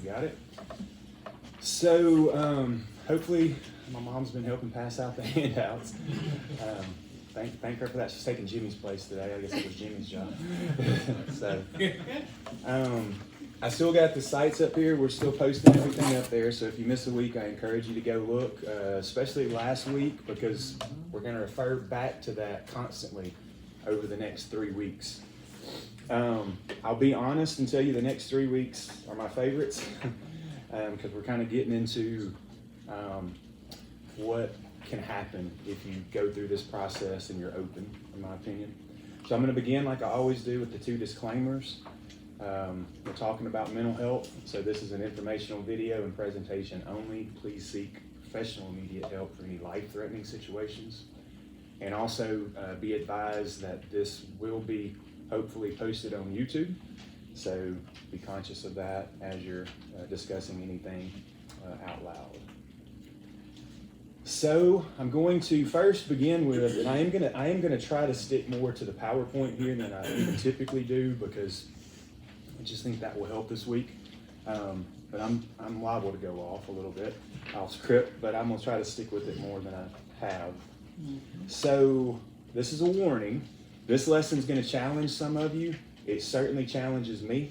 We got it. So hopefully my mom's been helping pass out the handouts. Thank her for that. She's taking Jimmy's place today. I guess it was Jimmy's job. So I still got the sites up here. We're still posting everything up there. So if you miss a week, I encourage you to go look, especially last week, because we're going to refer back to that constantly over the next 3 weeks. I'll be honest and tell you the next 3 weeks are my favorites because we're kind of getting into what can happen if you go through this process and you're open, in my opinion. So I'm going to begin like I always do with the 2 disclaimers. We're talking about mental health, so this is an informational video and presentation only. Please seek professional immediate help for any life-threatening situations. And also be advised that this will be hopefully posted on YouTube, so be conscious of that as you're discussing anything out loud. So I'm going to first begin with, and I am gonna try to stick more to the PowerPoint here than I even typically do, because I just think that will help this week. But I'm liable to go off a little bit off script, but I'm gonna try to stick with it more than I have. So this is a warning. This lesson is going to challenge some of you. It certainly challenges me,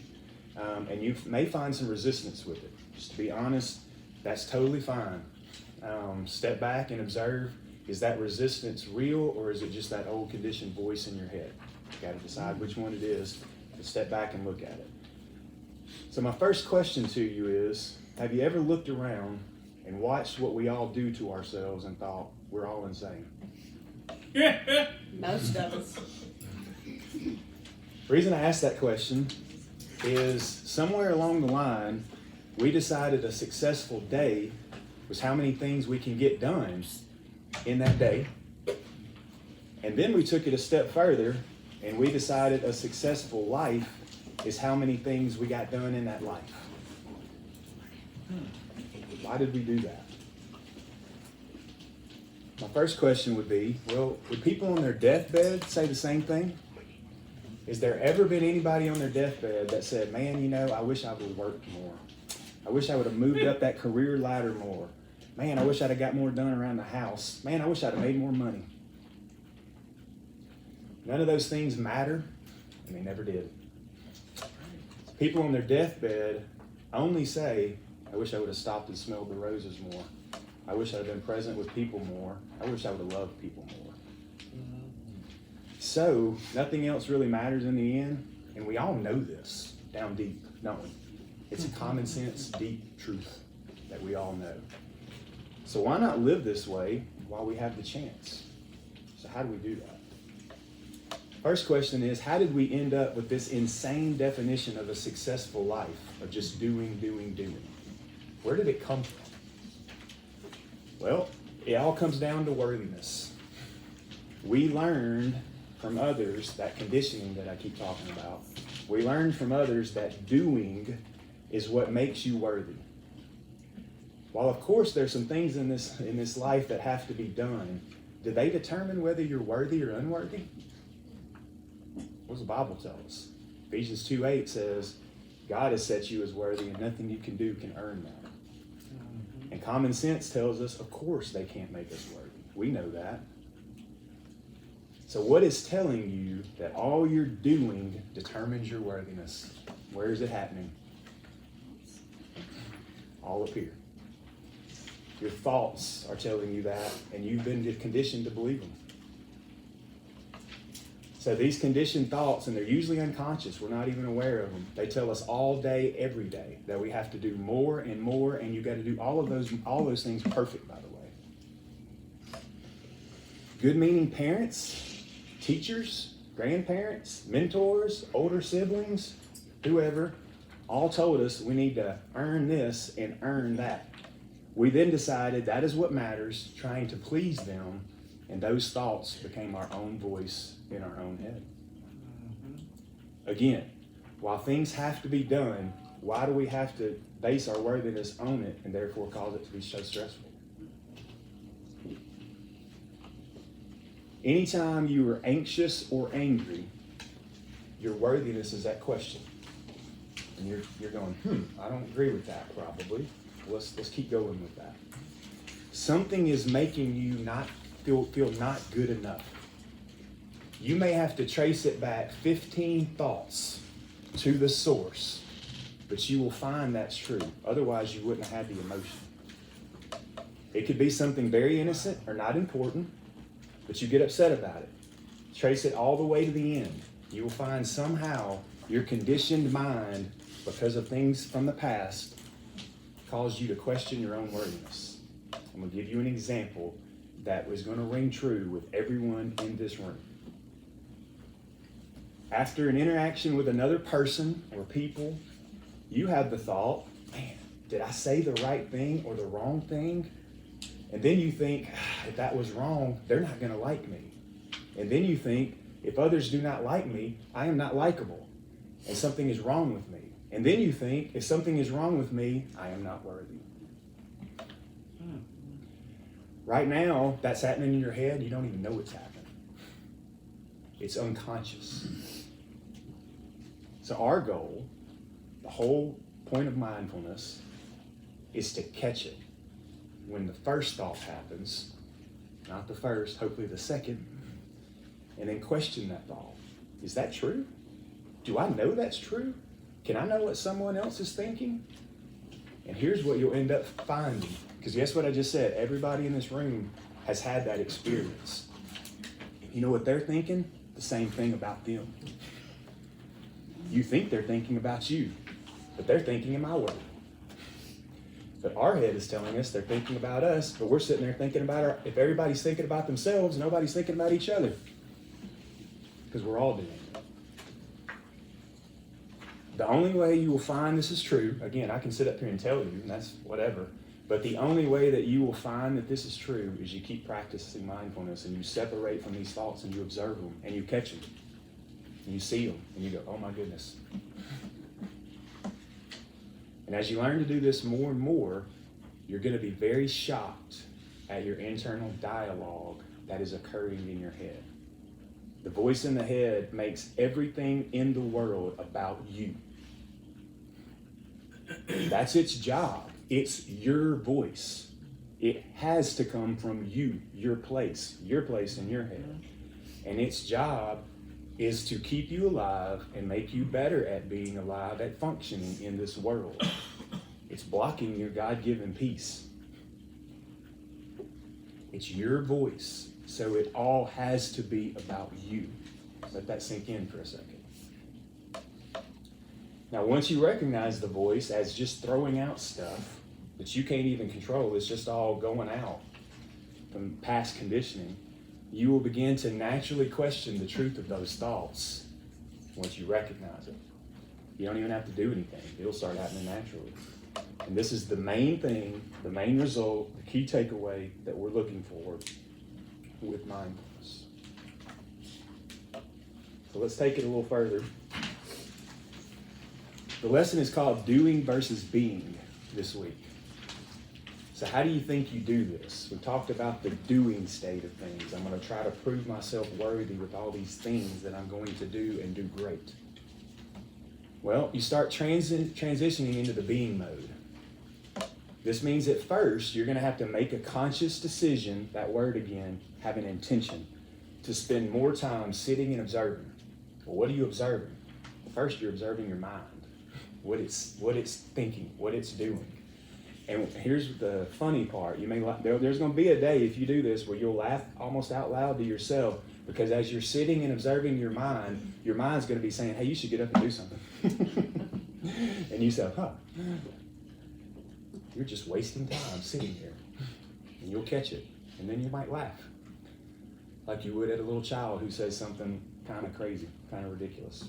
and you may find some resistance with it. Just to be honest, that's totally fine. Step back and observe. Is that resistance real, or is it just that old conditioned voice in your head? You got to decide which one it is, and step back and look at it. So my first question to you is, have you ever looked around and watched what we all do to ourselves and thought, we're all insane? Most of us. The reason I asked that question is somewhere along the line, we decided a successful day was how many things we can get done in that day. And then we took it a step further and we decided a successful life is how many things we got done in that life. Why did we do that? My first question would be, well, would people on their deathbed say the same thing? Has there ever been anybody on their deathbed that said, man, you know, I wish I would have worked more. I wish I would have moved up that career ladder more. Man, I wish I'd have got more done around the house. Man, I wish I'd have made more money. None of those things matter, and they never did. People on their deathbed only say, I wish I would have stopped and smelled the roses more. I wish I'd have been present with people more. I wish I would have loved people more. So nothing else really matters in the end, and we all know this down deep, don't we? It's a common sense, deep truth that we all know. So why not live this way while we have the chance? So how do we do that? First question is, how did we end up with this insane definition of a successful life of just doing? Where did it come from? Well, it all comes down to worthiness. We learned from others that conditioning that I keep talking about. We learned from others that doing is what makes you worthy. While of course there's some things in this life that have to be done, do they determine whether you're worthy or unworthy? What does the Bible tell us? Ephesians 2:8 says, God has set you as worthy and nothing you can do can earn that. And common sense tells us, of course they can't make us worthy. We know that. So what is telling you that all you're doing determines your worthiness? Where is it happening? All up here. Your thoughts are telling you that, and you've been conditioned to believe them. So these conditioned thoughts, and they're usually unconscious, we're not even aware of them. They tell us all day, every day, that we have to do more and more, and you got to do all those things perfect, by the way. Good-meaning parents, teachers, grandparents, mentors, older siblings, whoever, all told us we need to earn this and earn that. We then decided that is what matters, trying to please them, and those thoughts became our own voice in our own head. Again, while things have to be done, why do we have to base our worthiness on it and therefore cause it to be so stressful? Anytime you are anxious or angry, your worthiness is at question. And you're going, I don't agree with that probably. Let's keep going with that. Something is making you not feel not good enough. You may have to trace it back 15 thoughts to the source, but you will find that's true. Otherwise, you wouldn't have had the emotion. It could be something very innocent or not important, but you get upset about it. Trace it all the way to the end. You will find somehow your conditioned mind, because of things from the past, caused you to question your own worthiness. I'm going to give you an example that was going to ring true with everyone in this room. After an interaction with another person or people, you have the thought, man, did I say the right thing or the wrong thing? And then you think, if that was wrong, they're not going to like me. And then you think, if others do not like me, I am not likable, and something is wrong with me. And then you think, if something is wrong with me, I am not worthy. Right now, that's happening in your head. You don't even know it's happening. It's unconscious. So our goal, the whole point of mindfulness, is to catch it. When the first thought happens, not the first, hopefully the second, and then question that thought. Is that true? Do I know that's true? Can I know what someone else is thinking? And here's what you'll end up finding. Because guess what I just said? Everybody in this room has had that experience. You know what they're thinking? The same thing about them. You think they're thinking about you, but they're thinking in my way. But our head is telling us they're thinking about us, but we're sitting there thinking about if everybody's thinking about themselves, nobody's thinking about each other. Because we're all doing it. The only way you will find this is true, again, I can sit up here and tell you, and that's whatever, but the only way that you will find that this is true is you keep practicing mindfulness and you separate from these thoughts and you observe them and you catch them and you see them and you go, oh my goodness. And as you learn to do this more and more, you're going to be very shocked at your internal dialogue that is occurring in your head. The voice in the head makes everything in the world about you. That's its job. It's your voice. It has to come from you, your place in your head. And its job is to keep you alive and make you better at being alive, at functioning in this world. It's blocking your God-given peace. It's your voice. So it all has to be about you. Let that sink in for a second. Now, once you recognize the voice as just throwing out stuff that you can't even control, it's just all going out from past conditioning, you will begin to naturally question the truth of those thoughts once you recognize it. You don't even have to do anything. It'll start happening naturally. And this is the main thing, the main result, the key takeaway that we're looking for with mindfulness. So let's take it a little further. The lesson is called Doing versus Being this week. So how do you think you do this? We talked about the doing state of things. I'm going to try to prove myself worthy with all these things that I'm going to do and do great. Well, you start transitioning into the being mode. This means at first, you're going to have to make a conscious decision, that word again, have an intention, to spend more time sitting and observing. Well, what are you observing? First, you're observing your mind, what it's thinking, what it's doing. And here's the funny part. There's going to be a day if you do this where you'll laugh almost out loud to yourself, because as you're sitting and observing your mind's going to be saying, hey, you should get up and do something. And you say, you're just wasting time sitting here. And you'll catch it. And then you might laugh. Like you would at a little child who says something kind of crazy, kind of ridiculous.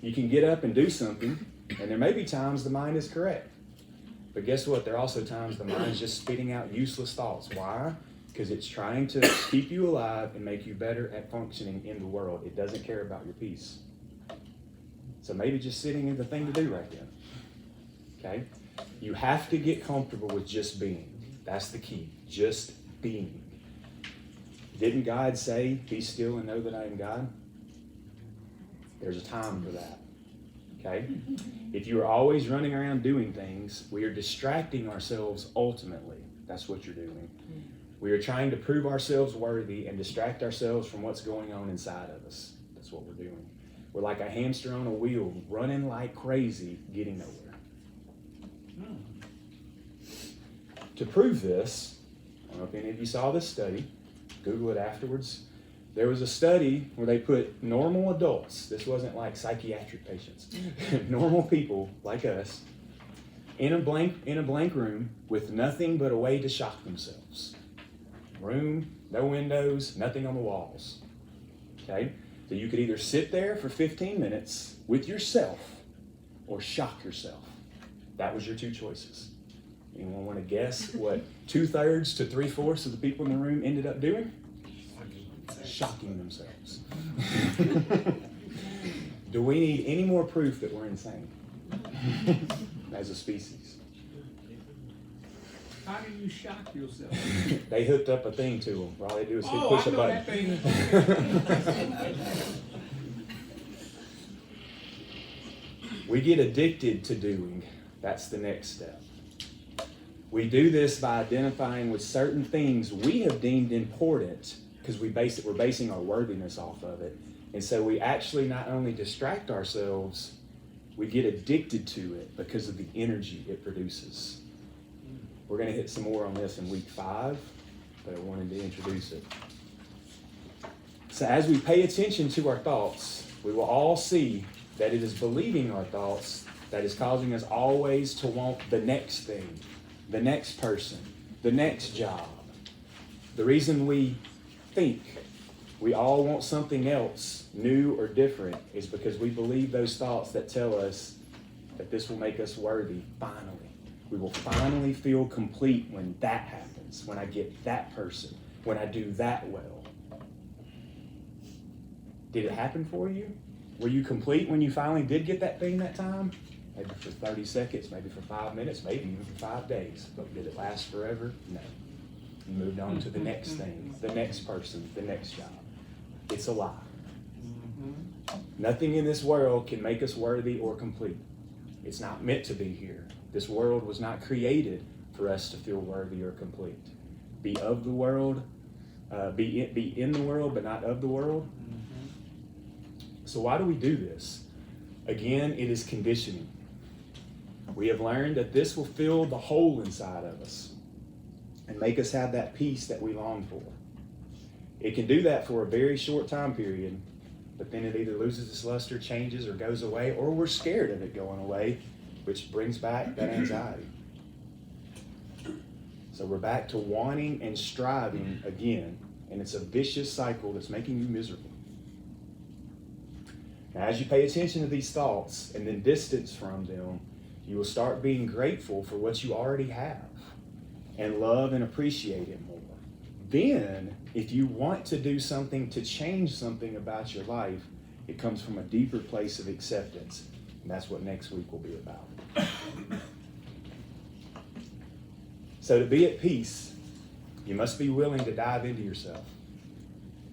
You can get up and do something, and there may be times the mind is correct. But guess what? There are also times the mind's just spitting out useless thoughts. Why? Because it's trying to keep you alive and make you better at functioning in the world. It doesn't care about your peace. So maybe just sitting is the thing to do right then. Okay? You have to get comfortable with just being. That's the key. Just being. Didn't God say, be still and know that I am God? There's a time for that. okay? If you are always running around doing things, we are distracting ourselves ultimately. That's what you're doing. We are trying to prove ourselves worthy and distract ourselves from what's going on inside of us. That's what we're doing. We're like a hamster on a wheel, running like crazy, getting nowhere. To prove this, I don't know if any of you saw this study, Google it afterwards. There was a study where they put normal adults, this wasn't like psychiatric patients, normal people like us, in a blank room with nothing but a way to shock themselves. Room, no windows, nothing on the walls. Okay? So you could either sit there for 15 minutes with yourself or shock yourself. That was your two choices. Anyone want to guess what 2/3 to 3/4 of the people in the room ended up doing? Shocking themselves. Do we need any more proof that we're insane as a species? How do you shock yourself? They hooked up a thing to them. All they do is push a button. That thing. We get addicted to doing. That's the next step. We do this by identifying with certain things we have deemed important because we're basing our worthiness off of it. And so we actually not only distract ourselves, we get addicted to it because of the energy it produces. We're going to hit some more on this in week 5, but I wanted to introduce it. So as we pay attention to our thoughts, we will all see that it is believing our thoughts that is causing us always to want the next thing, the next person, the next job. The reason we think we all want something else, new or different, is because we believe those thoughts that tell us that this will make us worthy finally. We will finally feel complete when that happens, when I get that person, when I do that well. Did it happen for you? Were you complete when you finally did get that thing that time? Maybe for 30 seconds, maybe for 5 minutes, maybe even for 5 days. But did it last forever? No. You moved on to the next thing, the next person, the next job. It's a lie. Nothing in this world can make us worthy or complete. It's not meant to be here. This world was not created for us to feel worthy or complete. Be of the world, be in the world, but not of the world. So why do we do this? Again, it is conditioning. We have learned that this will fill the hole inside of us and make us have that peace that we long for. It can do that for a very short time period, but then it either loses its luster, changes, or goes away, or we're scared of it going away, which brings back that anxiety. So we're back to wanting and striving again, and it's a vicious cycle that's making you miserable. Now, as you pay attention to these thoughts and then distance from them, you will start being grateful for what you already have and love and appreciate it more. Then, if you want to do something to change something about your life, it comes from a deeper place of acceptance. And that's what next week will be about. So to be at peace, you must be willing to dive into yourself.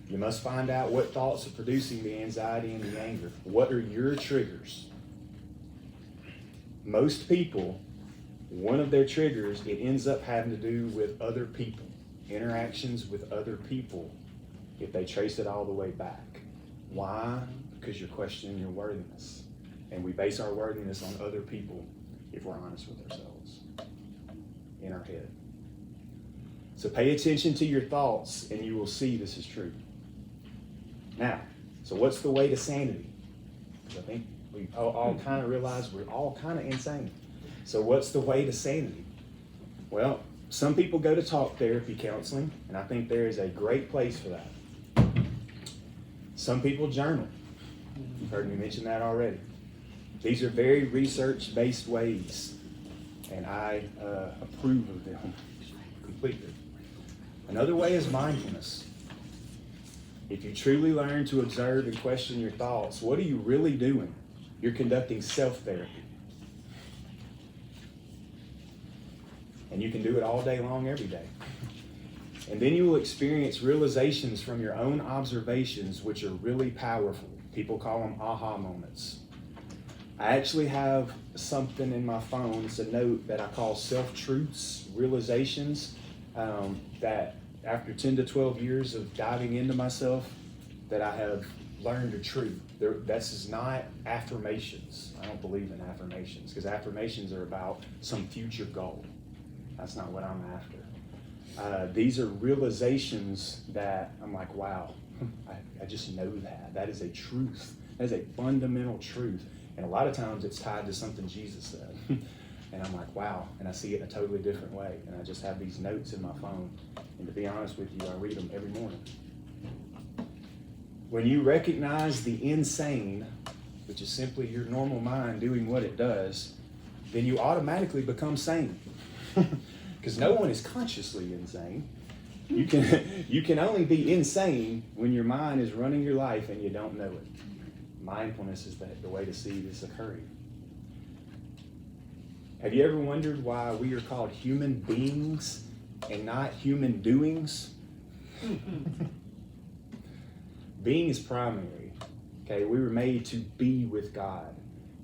You must find out what thoughts are producing the anxiety and the anger. What are your triggers? Most people, one of their triggers, it ends up having to do with other people, interactions with other people, if they trace it all the way back. Why? Because you're questioning your worthiness. And we base our worthiness on other people if we're honest with ourselves in our head. So pay attention to your thoughts and you will see this is true. Now, so what's the way to sanity? Because I think we all kind of realize we're all kind of insane. So what's the way to sanity? Well, some people go to talk therapy counseling, and I think there is a great place for that. Some people journal. You've heard me mention that already. These are very research-based ways, and I approve of them completely. Another way is mindfulness. If you truly learn to observe and question your thoughts, what are you really doing? You're conducting self-therapy. And you can do it all day long, every day. And then you will experience realizations from your own observations, which are really powerful. People call them aha moments. I actually have something in my phone. It's a note that I call self-truths, realizations, that after 10 to 12 years of diving into myself, that I have learned are true. This is not affirmations. I don't believe in affirmations, because affirmations are about some future goal. That's not what I'm after. These are realizations that I'm like, wow, I just know that. That is a truth. That is a fundamental truth. And a lot of times it's tied to something Jesus said. And I'm like, wow. And I see it in a totally different way. And I just have these notes in my phone. And to be honest with you, I read them every morning. When you recognize the insane, which is simply your normal mind doing what it does, then you automatically become sane. Because no one is consciously insane. You can only be insane when your mind is running your life and you don't know it. Mindfulness is the way to see this occurring. Have you ever wondered why we are called human beings and not human doings? Being is primary. Okay, we were made to be with God.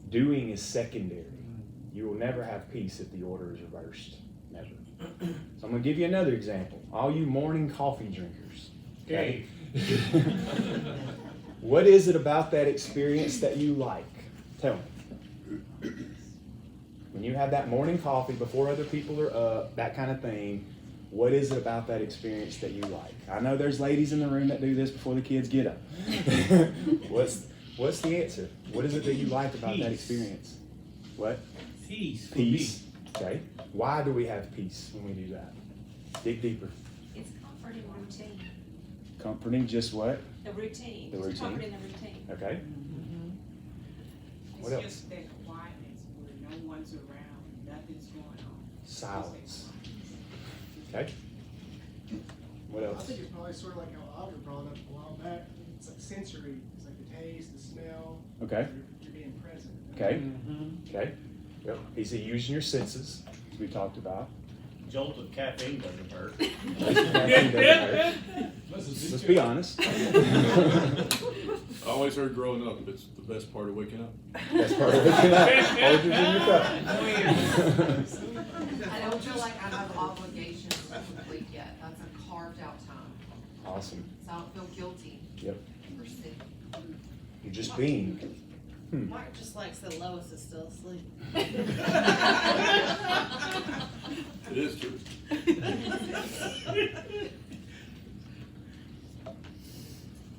Doing is secondary. You will never have peace if the order is reversed. Never. So I'm going to give you another example. All you morning coffee drinkers. Okay. What is it about that experience that you like? Tell me. When you have that morning coffee before other people are up, that kind of thing, what is it about that experience that you like? I know there's ladies in the room that do this before the kids get up. What's the answer? What is it that you like about that experience? What? Peace. Peace. Okay. Why do we have peace when we do that? Dig deeper. It's comforting routine. Comforting just what? The routine. The routine. It's comforting the routine. Okay. What It's else? just that quietness where no one's around, nothing's going on. Silence. Okay. What I else? think it's probably sort of like how Audra brought up a while back. It's like sensory. It's like the taste, the smell. Okay. You're being present. Okay. Okay. Yep. He's using your senses, as we talked about. Jolt of caffeine doesn't hurt. Let's be honest. I always heard growing up it's the best part of waking up. That's part of it. Hold yours in your cup. I don't feel like I have obligations to complete yet. That's a carved out time. Awesome. So I don't feel guilty Yep. for sitting. You're just being. Mark just likes that Lois is still asleep. It is true.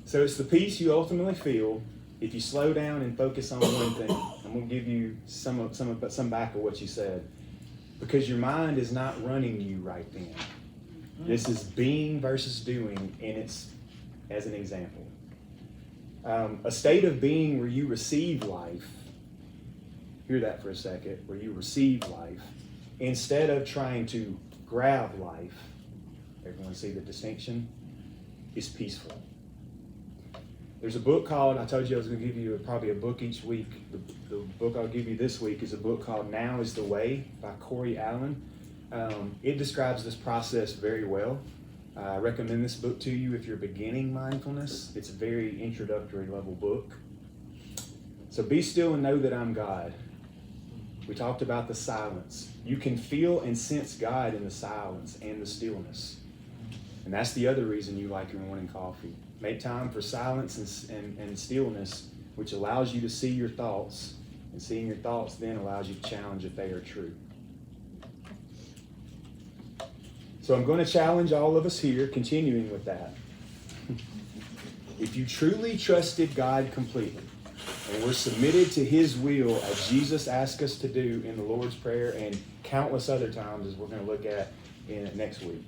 So it's the peace you ultimately feel if you slow down and focus on one thing. I'm going to give you some back of what you said. Because your mind is not running you right then. This is being versus doing, and it's as an example. A state of being where you receive life, hear that for a second, where you receive life, instead of trying to grab life, everyone see the distinction, is peaceful. There's a book called, I told you I was going to give you probably a book each week. The book I'll give you this week is a book called Now is the Way by Corey Allen. It describes this process very well. I recommend this book to you if you're beginning mindfulness. It's a very introductory level book. So be still and know that I'm God. We talked about the silence. You can feel and sense God in the silence and the stillness. And that's the other reason you like your morning coffee. Make time for silence and stillness, which allows you to see your thoughts. And seeing your thoughts then allows you to challenge if they are true. So I'm going to challenge all of us here, continuing with that. If you truly trusted God completely, and were submitted to His will as Jesus asked us to do in the Lord's Prayer and countless other times as we're going to look at in next week,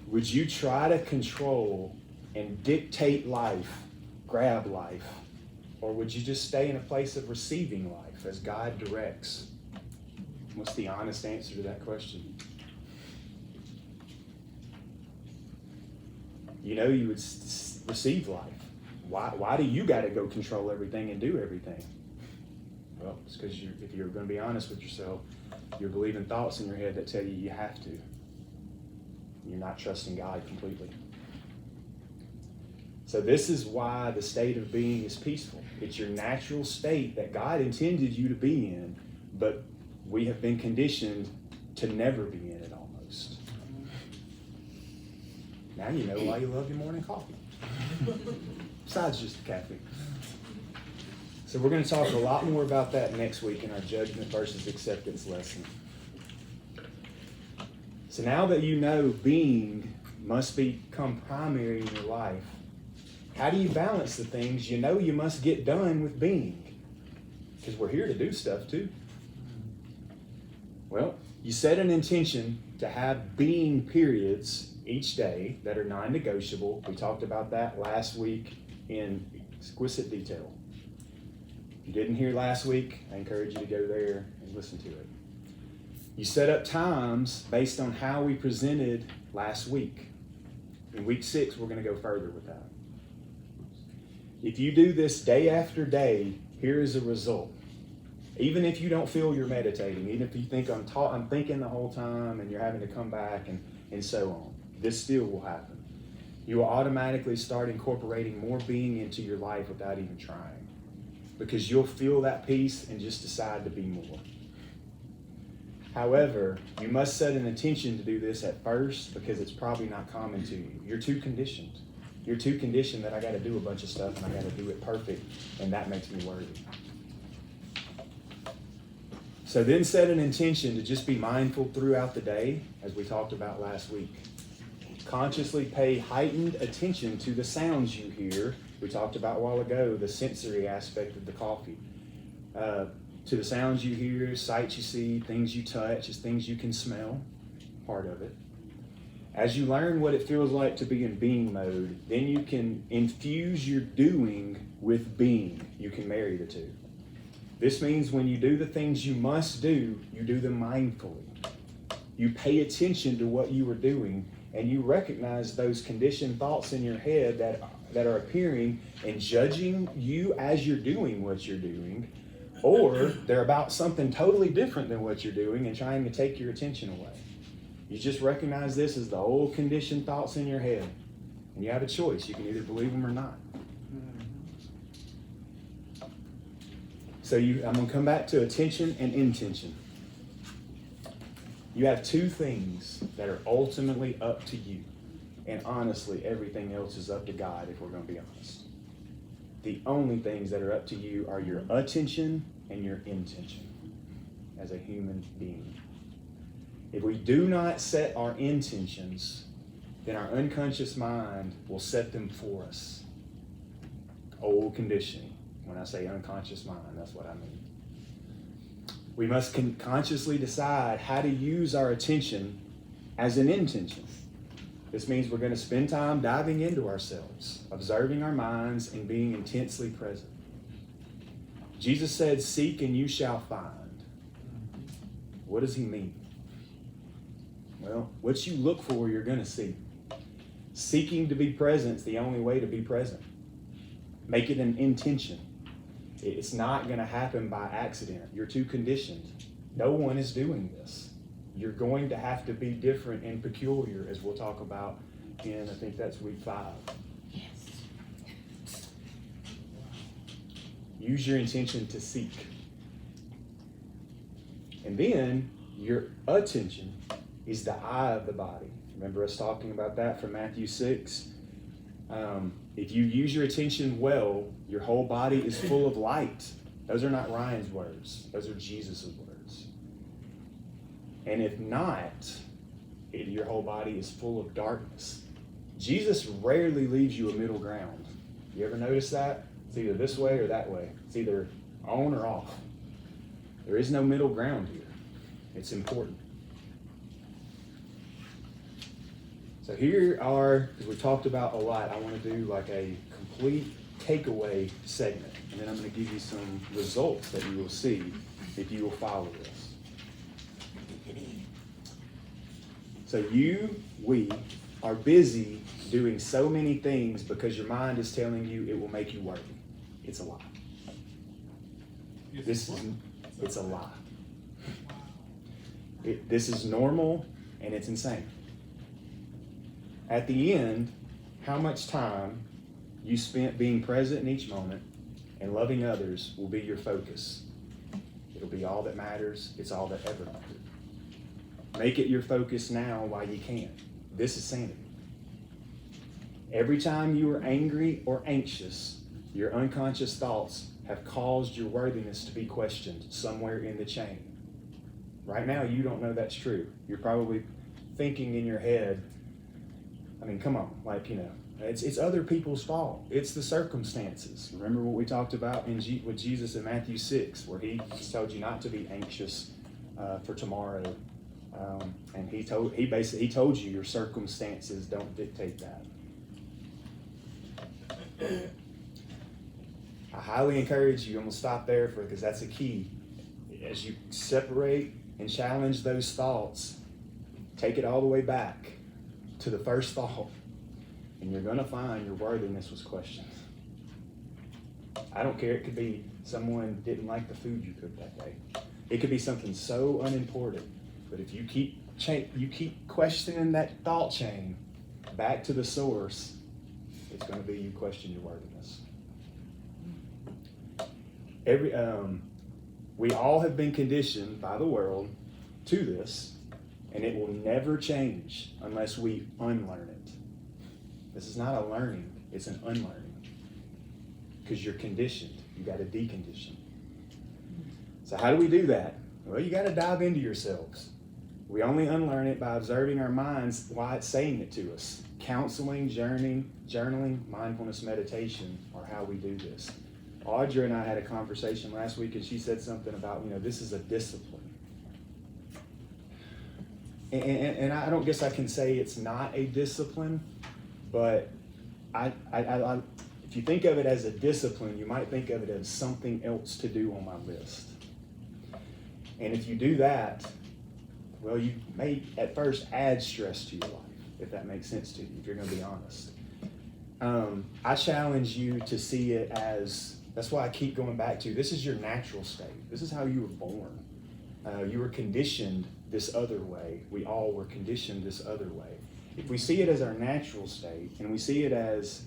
would you try to control and dictate life, grab life, or would you just stay in a place of receiving life as God directs? What's the honest answer to that question? You know you would receive life. Why do you got to go control everything and do everything? Well, it's because if you're going to be honest with yourself, you're believing thoughts in your head that tell you you have to. You're not trusting God completely. So this is why the state of being is peaceful. It's your natural state that God intended you to be in, but we have been conditioned to never be in it almost. Now you know why you love your morning coffee. Besides just the caffeine. So we're going to talk a lot more about that next week in our judgment versus acceptance lesson. So now that you know being must become primary in your life, how do you balance the things you know you must get done with being? Because we're here to do stuff too. Well, you set an intention to have being periods each day that are non-negotiable. We talked about that last week in exquisite detail. If you didn't hear last week, I encourage you to go there and listen to it. You set up times based on how we presented last week. In week 6, we're going to go further with that. If you do this day after day, here is a result. Even if you don't feel you're meditating, even if you think I'm thinking the whole time and you're having to come back and so on, this still will happen. You will automatically start incorporating more being into your life without even trying, because you'll feel that peace and just decide to be more. However, you must set an intention to do this at first, because it's probably not common to you. You're too conditioned. You're too conditioned that I got to do a bunch of stuff and I got to do it perfect, and that makes me worried. So then set an intention to just be mindful throughout the day, as we talked about last week. Consciously pay heightened attention to the sounds you hear. We talked about a while ago, the sensory aspect of the coffee. To the sounds you hear, sights you see, things you touch, is things you can smell, part of it. As you learn what it feels like to be in being mode, then you can infuse your doing with being. You can marry the two. This means when you do the things you must do, you do them mindfully. You pay attention to what you are doing, and you recognize those conditioned thoughts in your head that are appearing and judging you as you're doing what you're doing, or they're about something totally different than what you're doing and trying to take your attention away. You just recognize this as the old conditioned thoughts in your head, and you have a choice. You can either believe them or not. So I'm going to come back to attention and intention. You have two things that are ultimately up to you. And honestly, everything else is up to God, if we're going to be honest. The only things that are up to you are your attention and your intention as a human being. If we do not set our intentions, then our unconscious mind will set them for us. Old conditioning. When I say unconscious mind, that's what I mean. We must consciously decide how to use our attention as an intention. This means we're going to spend time diving into ourselves, observing our minds, and being intensely present. Jesus said, "Seek and you shall find." What does he mean? Well, what you look for, you're going to see. Seeking to be present is the only way to be present. Make it an intention. It's not going to happen by accident. You're too conditioned. No one is doing this. You're going to have to be different and peculiar, as we'll talk about in, I think that's week 5. Yes. Use your intention to seek. And then your attention is the eye of the body. Remember us talking about that from Matthew 6? If you use your attention well, your whole body is full of light. Those are not Ryan's words. Those are Jesus' words. And if not, your whole body is full of darkness. Jesus rarely leaves you a middle ground. You ever notice that? It's either this way or that way. It's either on or off. There is no middle ground here. It's important. So here are, because we talked about a lot, I want to do like a complete takeaway segment. And then I'm going to give you some results that you will see if you will follow this. So we are busy doing so many things because your mind is telling you it will make you worthy. It's a lie. It's a lie. This is normal and it's insane. At the end, how much time you spent being present in each moment and loving others will be your focus. It'll be all that matters. It's all that ever mattered. Make it your focus now while you can. This is sanity. Every time you are angry or anxious, your unconscious thoughts have caused your worthiness to be questioned somewhere in the chain. Right now, you don't know that's true. You're probably thinking in your head, I mean, come on, it's other people's fault. It's the circumstances. Remember what we talked about with Jesus in Matthew 6, where he told you not to be anxious for tomorrow. And he told you your circumstances don't dictate that. I highly encourage you, I'm going to stop there because that's a key. As you separate and challenge those thoughts, take it all the way back to the first thought, and you're going to find your worthiness was questioned. I don't care. It could be someone didn't like the food you cooked that day. It could be something so unimportant. But if you keep questioning that thought chain back to the source, it's going to be you question your worthiness. We all have been conditioned by the world to this, and it will never change unless we unlearn it. This is not a learning, it's an unlearning. Because you're conditioned. You got to decondition. So how do we do that? Well, you got to dive into yourselves. We only unlearn it by observing our minds while it's saying it to us. Counseling, journaling, mindfulness meditation are how we do this. Audra and I had a conversation last week, and she said something about, this is a discipline. And I don't guess I can say it's not a discipline, but if you think of it as a discipline, you might think of it as something else to do on my list. And if you do that, well, you may at first add stress to your life, if that makes sense to you, if you're going to be honest. I challenge you to see it as, that's why I keep going back to, this is your natural state. This is how you were born. You were conditioned this other way. We all were conditioned this other way. If we see it as our natural state, and we see it as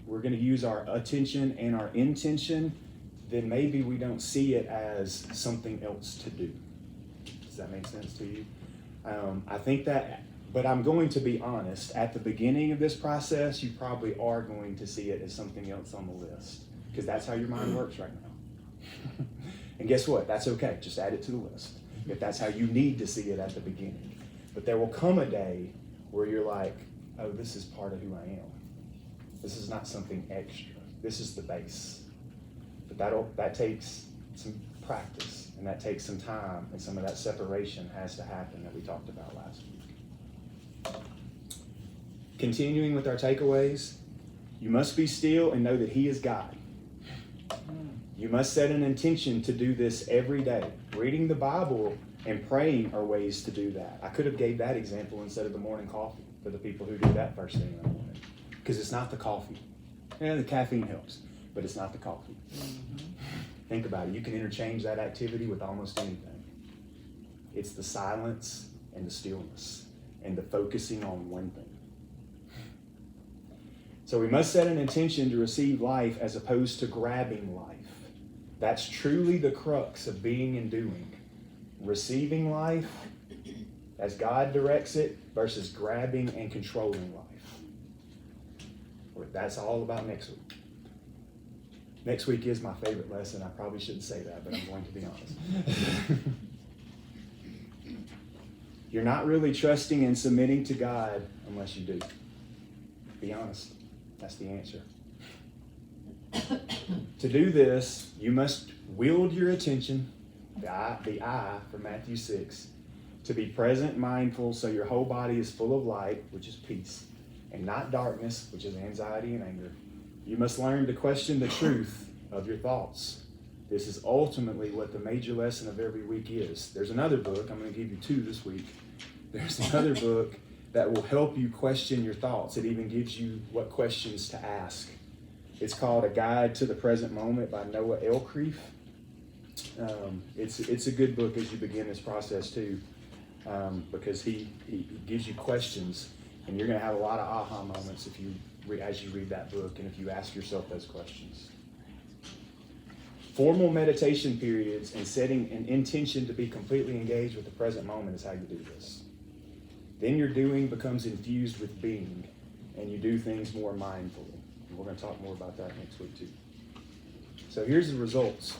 we're going to use our attention and our intention, then maybe we don't see it as something else to do. Does that make sense to you? I think that, but I'm going to be honest, at the beginning of this process, you probably are going to see it as something else on the list, because that's how your mind works right now. And guess what? That's okay. Just add it to the list, if that's how you need to see it at the beginning. But there will come a day where you're like, oh, this is part of who I am. This is not something extra. This is the base. But that takes some practice, and that takes some time, and some of that separation has to happen that we talked about last week. Continuing with our takeaways, you must be still and know that He is God. You must set an intention to do this every day. Reading the Bible and praying are ways to do that. I could have gave that example instead of the morning coffee for the people who do that first thing in the morning. Because it's not the coffee. Yeah, the caffeine helps, but it's not the coffee. Think about it. You can interchange that activity with almost anything. It's the silence and the stillness and the focusing on one thing. So we must set an intention to receive life as opposed to grabbing life. That's truly the crux of being and doing. Receiving life as God directs it versus grabbing and controlling life. That's all about next week. Next week is my favorite lesson. I probably shouldn't say that, but I'm going to be honest. You're not really trusting and submitting to God unless you do. Be honest. That's the answer. To do this, you must wield your attention, the I from Matthew 6, to be present, mindful, so your whole body is full of light, which is peace, and not darkness, which is anxiety and anger. You must learn to question the truth of your thoughts. This is ultimately what the major lesson of every week is. There's another book, I'm going to give you 2 this week. There's another book that will help you question your thoughts. It even gives you what questions to ask. It's called A Guide to the Present Moment by Noah Elkrief. It's a good book as you begin this process too, because he gives you questions, and you're going to have a lot of aha moments as you read that book, and if you ask yourself those questions. Formal meditation periods and setting an intention to be completely engaged with the present moment is how you do this. Then your doing becomes infused with being, and you do things more mindfully. And we're going to talk more about that next week too. So here's the results.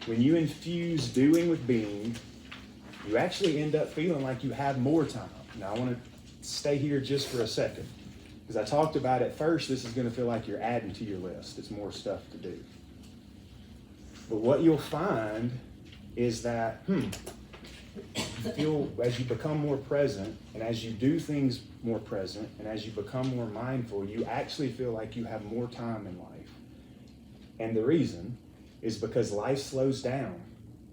When you infuse doing with being, you actually end up feeling like you have more time. Now I want to stay here just for a second. Because I talked about at first, this is going to feel like you're adding to your list. It's more stuff to do. But what you'll find is that, you feel as you become more present, and as you do things more present, and as you become more mindful, you actually feel like you have more time in life. And the reason is because life slows down,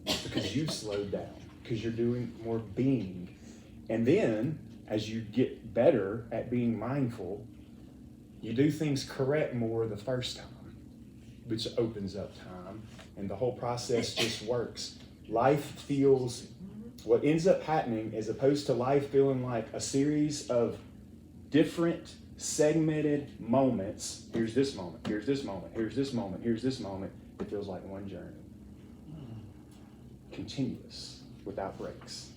because you've slowed down, because you're doing more being. And then, as you get better at being mindful, you do things correct more the first time, which opens up time, and the whole process just works. Life feels, what ends up happening, as opposed to life feeling like a series of different segmented moments, here's this moment, here's this moment, here's this moment, here's this moment, it feels like one journey. Continuous, without breaks.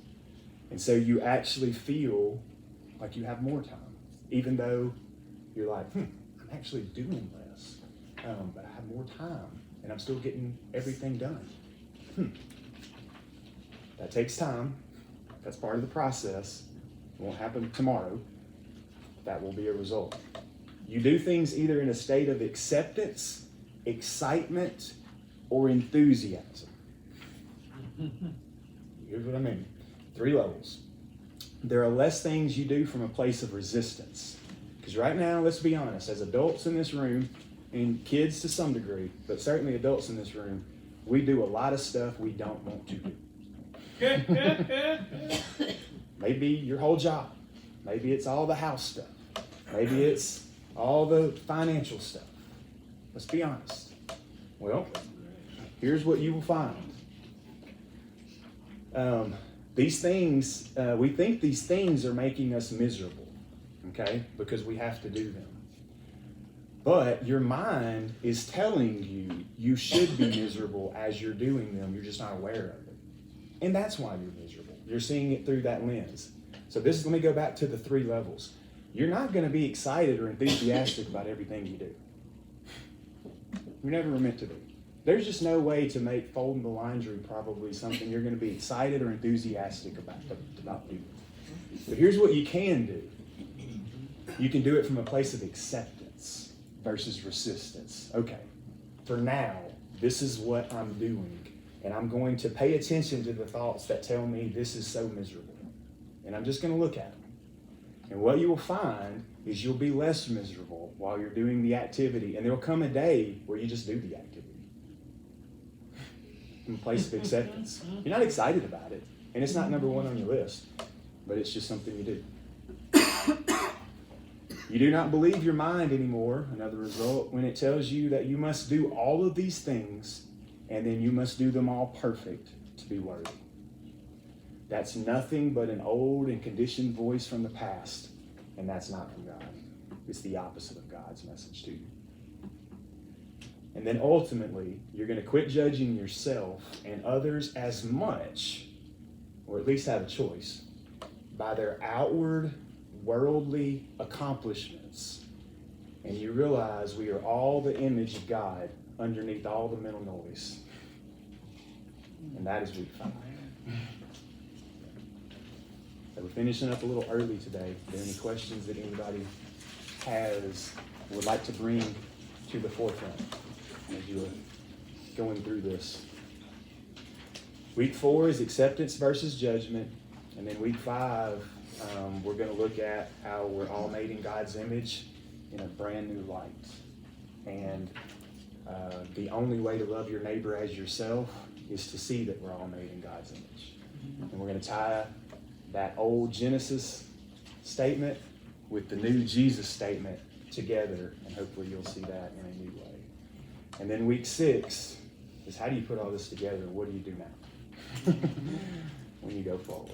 And so you actually feel like you have more time, even though you're like, I'm actually doing less, but I have more time, and I'm still getting everything done. That takes time. That's part of the process. It won't happen tomorrow. That will be a result. You do things either in a state of acceptance, excitement, or enthusiasm. Here's what I mean. 3 levels. There are less things you do from a place of resistance. Because right now, let's be honest, as adults in this room, and kids to some degree, but certainly adults in this room, we do a lot of stuff we don't want to do. Maybe your whole job. Maybe it's all the house stuff. Maybe it's all the financial stuff. Let's be honest. Well, here's what you will find. These things, we think these things are making us miserable, okay? Because we have to do them. But your mind is telling you you should be miserable as you're doing them. You're just not aware of it. And that's why you're miserable. You're seeing it through that lens. So let me go back to the 3 levels. You're not going to be excited or enthusiastic about everything you do. You're never meant to be. There's just no way to make folding the laundry probably something you're going to be excited or enthusiastic about doing. But here's what you can do. You can do it from a place of acceptance versus resistance. Okay, for now, this is what I'm doing, and I'm going to pay attention to the thoughts that tell me this is so miserable. And I'm just going to look at them. And what you will find is you'll be less miserable while you're doing the activity, and there'll come a day where you just do the activity. In a place of acceptance. You're not excited about it, and it's not number 1 on your list, but it's just something you do. You do not believe your mind anymore, another result, when it tells you that you must do all of these things, and then you must do them all perfect to be worthy. That's nothing but an old and conditioned voice from the past, and that's not from God. It's the opposite of God's message to you. And then ultimately, you're going to quit judging yourself and others as much, or at least have a choice, by their outward, worldly accomplishments. And you realize we are all the image of God underneath all the mental noise. And that is week 5. So we're finishing up a little early today. Are there any questions that anybody has or would like to bring to the forefront as you are going through this? Week 4 is acceptance versus judgment. And then week 5, we're going to look at how we're all made in God's image in a brand new light. And the only way to love your neighbor as yourself is to see that we're all made in God's image. And we're going to tie that old Genesis statement with the new Jesus statement together, and hopefully you'll see that in a new way. And then week 6 is how do you put all this together? What do you do now when you go forward?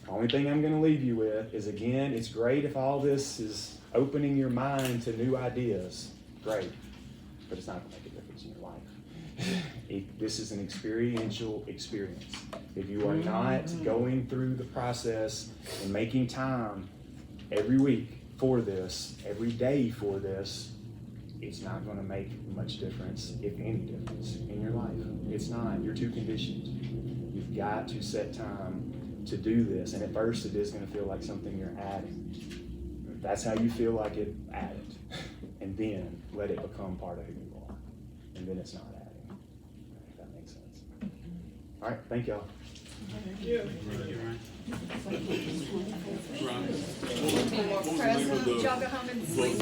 The only thing I'm going to leave you with is, again, it's great if all this is opening your mind to new ideas. Great. but it's not gonna make a difference in your life. This is an experiential experience. If you are not going through the process and making time every week for this, every day for this, it's not gonna make much difference, if any difference, in your life. It's not. You're too conditioned. You've got to set time to do this. And at first, it is gonna feel like something you're adding. If that's how you feel like it, add it. And then let it become part of who you are. And then it's not adding. If that makes sense. All right, thank y'all. Ron, Be more what was the name of present. the- Y'all go home and sleep.